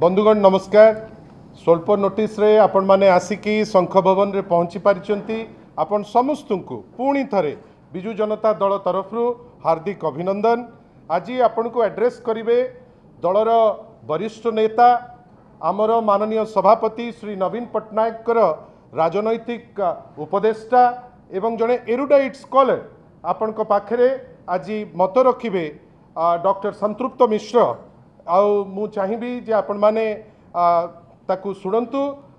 बंधुगण नमस्कार। स्वल्प नोटिस रे आपण माने आसिकी शंख भवन रे पहुंची पारिचंती। आपण समस्त को पुणी थरे बिजु जनता दल तरफ हार्दिक अभिनंदन। आज आपण को एड्रेस करिवे दलर वरिष्ठ नेता आमर माननीय सभापति श्री नवीन पट्टनायक राजनैतिक उपदेष्टा एवं जड़े एरुडाइट स्कॉलर आपण को पाखरे आज मत रखिबे डॉक्टर संतृप्त मिश्र। मु चाहिए जे आपण माने ताकू शुणु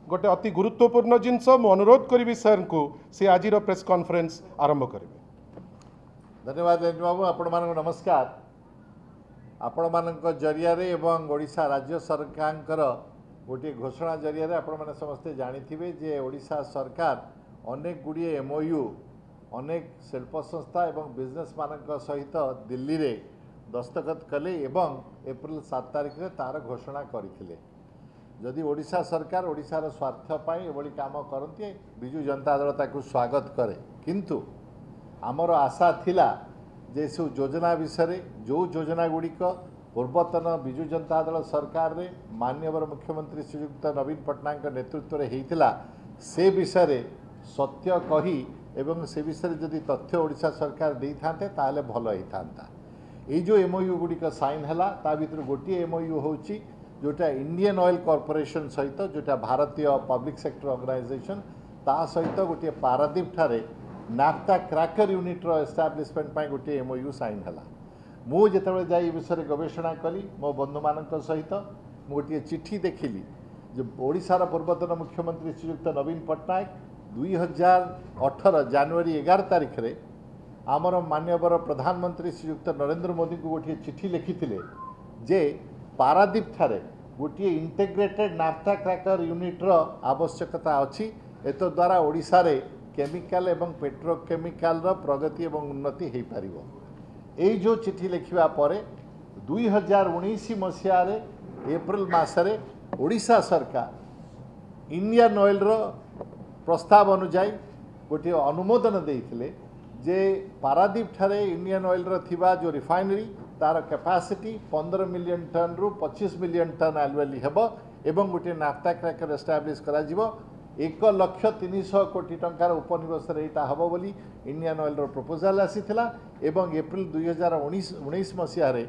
गोटे अति गुरुत्वपूर्ण जिनस मु अनुरोध करी सर को सी आज प्रेस कॉन्फ्रेंस आरंभ करेंगे। धन्यवाद रंजन बाबू। आपण मान नमस्कार। आपण मान जरिया एवं ओडिशा राज्य सरकार गोटे घोषणा जरिया आपण मैंने समस्ते जानी जे ओडिशा सरकार अनेक गुड़िए एमओयू अनेक शिल्प संस्था एवं बिजनेस मान सहित दिल्ली रे दस्तखत कले एवं एप्रिल 7 तारिख रे तार घोषणा करथिले। जदि ओडिशा सरकार ओडिशार स्वार्थ पाई एभली काम करती बिजु जनता दल ताकू स्वागत करे, किंतु आमर आशा थिला जे सु योजना विषय जो योजना गुड़िक पूर्वतन बिजु जनता दल सरकार रे माननीय मुख्यमंत्री श्रीयुक्त नवीन पट्टनायक नेतृत्व रे हेइतिला से विषय सत्य कही एवं से विषय जदि तथ्य ओडिशा सरकार दे थांते ताले भल होई थांता। ये जो एमओयू गुड़िक साइन है ता भर गोटे एमओयू होची जोटा इंडियन ऑयल कॉर्पोरेशन सहित जोटा भारतीय पब्लिक सेक्टर ऑर्गेनाइजेशन ता सहित गोटे पारादीप ठारे नाफ्ता क्रैकर यूनिट एस्टाब्लिशमेंट पर गोटे एमओयू साइन है। मु जिते जाए विषय गवेषणा कली मो बंधु मान सहित मु गोटे चिट्ठी देखिली जो ओडिशार पूर्वतन मुख्यमंत्री श्रीयुक्त नवीन पट्टनायक 2018 जनवरी 11 तारिख रे आमर मान्यवर प्रधानमंत्री श्रीयुक्त नरेंद्र मोदी को गोटे चिट्ठी लिखिथिले जे पारादीप ठारे गोटे इंटेग्रेटेड नाफ्ता क्रैकर यूनिट रो आवश्यकता अछि। एतो द्वारा ओडिशा रे केमिकल एवं पेट्रोकेमिकल रो प्रगति एवं उन्नति हेई पारिबो। एई जो चिट्ठी लिखिबा परे 2019 मसिया रे एप्रिल मासरे ओडिशा सरकार इंडियन ऑयल रो प्रस्ताव अनुसार गोटे अनुमोदन देइथिले जे पारादीप ठारे इंडियन ऑयल थिबा जो रिफाइनरी तार कैपेसिटी 15 मिलियन टन रु 25 मिलियन टन एनुअली हेबो एवं गोटे नाफ्ता क्रैकर एस्टाब्लिश करा जिवो। 1,300 कोटी टंकार उपनिवेश एटा हेबो बोली इंडियन ऑयल प्रपोजल आसीथिला एवं एप्रिल 2019 मसिया रे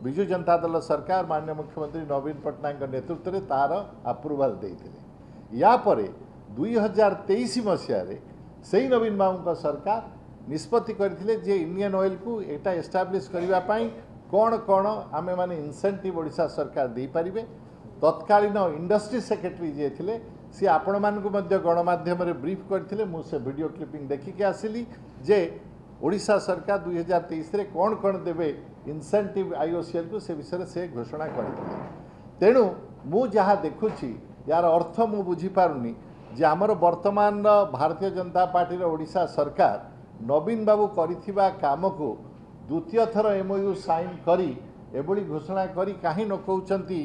बिजु जनता दल सरकार माननीय मुख्यमंत्री नवीन पट्टनायक नेतृत्व रे तार अप्रूवल देइथिले। या परे 2023 मसिया रे सेही नवीन बाबू सरकार निष्पत्ति करथिले जे इंडियन ऑयल को एटा एस्टाब्लिश करिवा पाई कौन कौन आमे माने इंसेंटिव ओडिशा सरकार दे पारिबे। तत्कालीन इंडस्ट्री सेक्रेटरी जे थिले सी आपण मान को मध्य गणमाध्यम रे ब्रीफ करथिले। मु से वीडियो क्लिपिंग देखि के आसिली जे ओडिशा सरकार 2023 रे कौन कौन देबे इंसेंटिव आईओसीएल को से विषय से घोषणा करथिले। तेणु मु जहा देखुची यार अर्थ मु बुझी पारुनी जे हमर वर्तमान भारतीय जनता पार्टी रो ओडिशा सरकार नवीन बाबू करिथिबा काम को द्वितीय थर एमओयू साइन करी एभली घोषणा करी कहीं न कहउचंती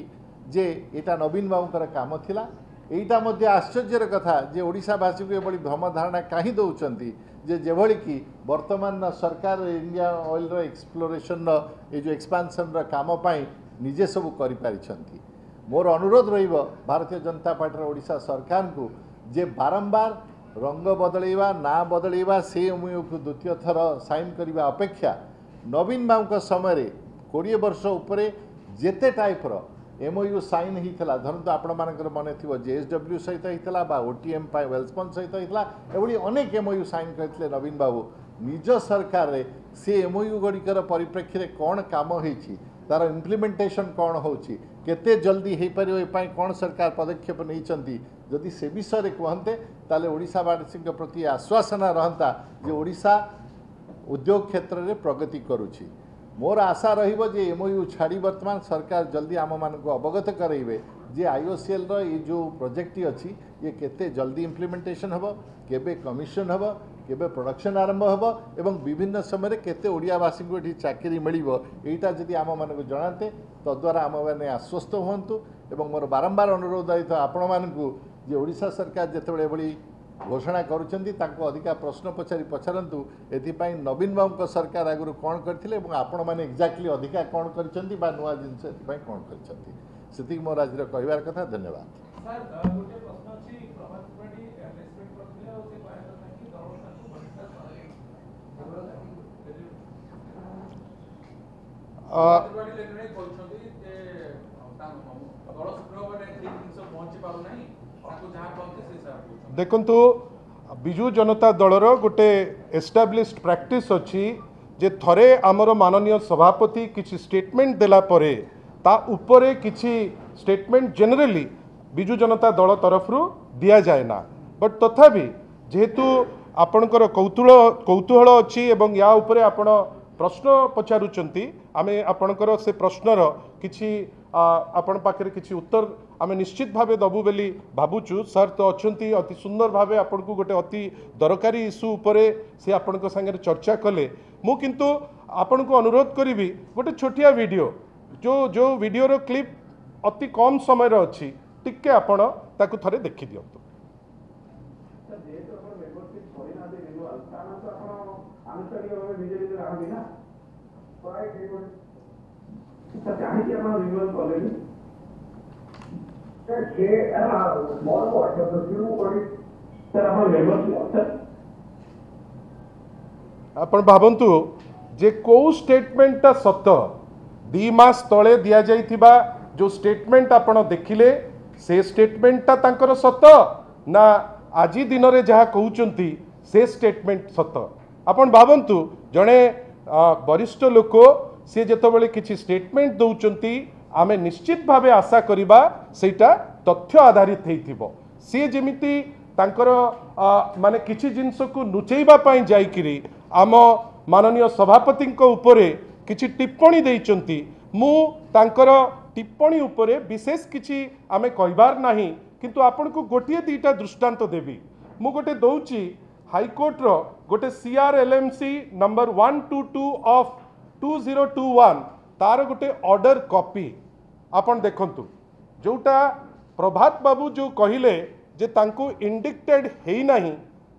जे एटा नवीन बाबूकर काम थिला। एटा मध्य आश्चर्यर कथा जे ओडिशावासी को एभली भ्रम धारणा कहीं दउचंती जे जेभली कि वर्तमान सरकार इंडिया ऑयल रो एक्सप्लोरेशन ये जो एक्सपांशन रो काम पाई निजे सब करि पारिछंती। मोर अनुरोध रहिबो भारतीय जनता पार्टी ओडिशा सरकार को जे बारंबार रंग बदलैवा ना बदलैवा से एमओयू को द्वितीय थर साइन करने अपेक्षा नवीन बाबू समय 20 वर्ष उपरे जेते टाइपर एमओयू साइन होता धरतु आपण मानकर मन थी जेएसडब्ल्यू सहित होता बा ओटीएम वेल्सपन सहित होता एभली अनेक एमओयू साइन करते नवीन बाबू निज सरकार रे से एमओयू गुड़िकर परिप्रेक्षी में कौन काम होती तार इम्प्लीमेंटेशन कौन होची केते जल्दी हो पार एपाई कौन सरकार पदक्षेप नहीं जदि से विषय में कहते ताले ओडिशावासी प्रति आश्वासना रहता जे ओडिशा उद्योग क्षेत्र में प्रगति करुछि। मोर आशा रहिबो जे एमओयू छाड़ी वर्तमान सरकार जल्दी आम मान को अवगत कराइबे जे आईओसीएल रो ये जो प्रोजेक्ट अछि ये केते जल्दी इम्प्लीमेंटेशन हबो केबे कमिशन हबो केबे प्रोडक्शन आरंभ हबो एवं विभिन्न समय केते ओडियावासी को एठी चाकरी मिलिबो एटा जदि आम मान को जणाते तद्वारा आम माने आश्वस्त हुंतु। एवं मोर बारंबार अनुरोध रही आपण मानकु जे ओडिशा सरकार जेतेबेले एभली घोषणा करुछंती ताको अधिका प्रश्न पचारतु एथिपाई नवीन बाबू सरकार आगु कौन करथिले एवं आपण माने एक्जाक्टली अधिका कौन करछंती बा नुआ जिनस एथिपाई कौन करछंती। से मोर आज कहबार कथा। धन्यवाद। सर गोटे प्रश्न अछि प्रभात त्रिपाठी रेस्पेक्ट करथिले और से कहया था कि दल ताकू बहिष्कार कराए त्रिपाठी लेखने कहउछथि जे दल शुक्रवार ठीक दिन से पहुंची पारु नाही ताकू जहां कहते से सर देखंतु विजु जनता दलर गोटे एस्टाब्लिश्ड प्रैक्टिस अच्छी जे थरे आमर माननीय सभापति किसी स्टेटमेंट देला परे ता उपरे किसी स्टेटमेंट जनरली विजु जनता दल तरफ दिया जाए ना बट तथापि जेहेतु आपणकर कौतूहल अच्छी एवं या उपरे आपण प्रश्न पचारुचंती आमे आपणकर से प्रश्नर किछि आपण पाखरे किछि उत्तर आमे निश्चित भावे दबु बेली भाबुचु। सर तो अच्छी अति सुंदर भावे आपण को गोटे अति दरकारी इश्यू उपरे से आपण संगे चर्चा कले मु किंतु आपण को अनुरोध करी गोटे छोटिया वीडियो जो वीडियो क्लिप अति कम समय अच्छी टिके आपण ताकू थरे देखि दियंतु। आपण भावंतु जे को स्टेटमेंटा सत 2 मास तले दिया जाइथिबा जो स्टेटमेंट आपण देखिले से स्टेटमेंटा तांकर सत ना आजी दिन रे जहा कहउचंती से स्टेटमेंट सत। आपण भावंतु जणे वरिष्ठ लोक से जेतबेले किछि स्टेटमेंट दउचंती आमे निश्चित भावे आशा करिबा सेटा तथ्य आधारित हेइथिबो से जेमिति तांकर माने किछि जिंस को नुचेइबा पई जाइकिरी आम माननीय सभापति उपरे किछि टिप्पणी देइचंती मु तांकर टिप्पणी उपरे विशेष किछि आमे कहबार नाही किंतु आपण को गोटिए दीटा दृष्टांत देबी मु गोटे दउची हाईकोर्ट रो गोटे CRLMC नंबर 122 ऑफ 2021 तार गोटे ऑर्डर कॉपी आपण देखंतु जोटा प्रभात बाबू जो कहिले जे तांको इंडिक्टेड हेई नाही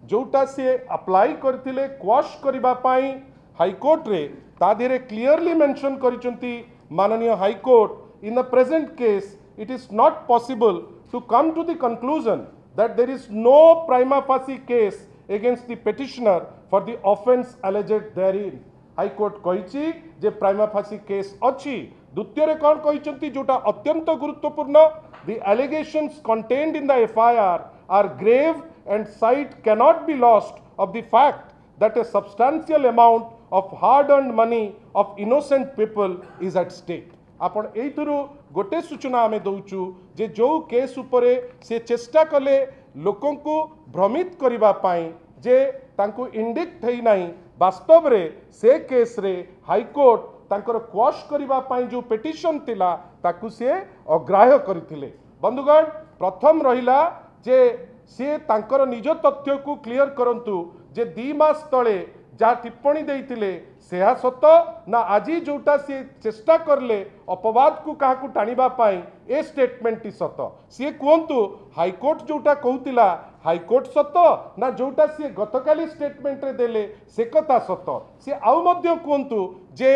जोटा से अप्लाई करथिले क्वाश करिबा पाई हाईकोर्ट रे ता देरे क्लियरली मेंशन करिसंती माननीय high court in the present case it is not possible to come to the conclusion that there is no prima facie case against the petitioner for the offence alleged therein। High court कही जे prima facie case अच्छी द्वितीय रे कौन कही जोटा अत्यंत गुरुत्वपूर्ण the allegations contained in the FIR are grave and sight cannot be lost of the fact that a substantial amount of hard earned money of innocent people is at stake। आपण एइथुरु गोटे सूचना आमे दउचु जे जो केस उपरे से चेष्टा कले लोकों को भ्रमित करिबा पाई जे तांको इंडिक्ट हेई नाही वास्तव रे से केस रे हाईकोर्ट तांकर क्वाश करिबा पाई जो पिटिशन थिला ताकू से अग्राह्य करथिले। बंधुगण प्रथम रहिला जे से तांकर निज तथ्य को क्लियर करंतु जे 2 मास तळे जा टिप्पणी देइथिले सेहा सत ना आजी जोटा से चेष्टा करले अपवाद को काहा को टाणीबा पाई ए स्टेटमेंट टी सत सी कहतु हाईकोर्ट जोटा कहूतिला हाईकोर्ट सत ना जोटा सी गतकाली स्टेटमेंट रे देले से कथा सत सी आउ मध्य कहतु जे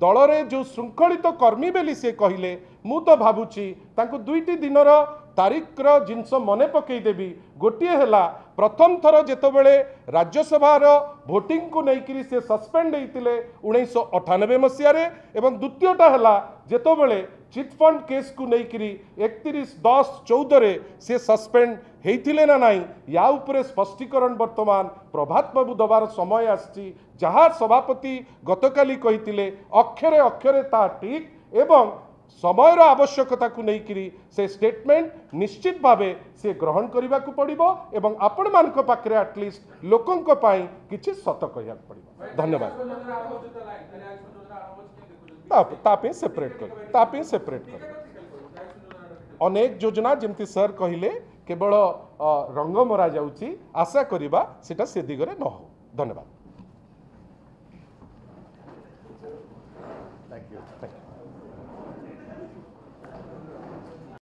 दल रे जो श्रृंखलित कर्मी बेली से कहले मु तो भाबुची तांको 2टी दिनर तारीख रो जिनस मने पकई देबी गोटिए हला प्रथम थर जेतबेले राज्यसभा रो भोटिंग को नेकिरी से सस्पेंड हेतिले 1998 मसिया रे एवं द्वितीयटा हला जेतबेले चिट फंड केस को नेकिरी 31/10/14 रे से सस्पेंड हेतिले ना नाही या उपरे स्पष्टीकरण वर्तमान प्रभात बाबू दबार समय आछि जहाँ सभापति गतकाली कहितिले अक्षरे अक्षरे ता ठीक एवं समयर आवश्यकता को लेकिरी से स्टेटमेंट निश्चित भावे से ग्रहण करने को पड़िबो एवं आपण मानक पाखरे एटलिस्ट लोकों को पाई किछि सत कहया पड़िबो। धन्यवाद। तापे सेपरेट कर अनेक योजना जमती सर कहिले केवल रंग मरा जाउची आशा करिबा सेटा से दिगरे न हो। धन्यवाद।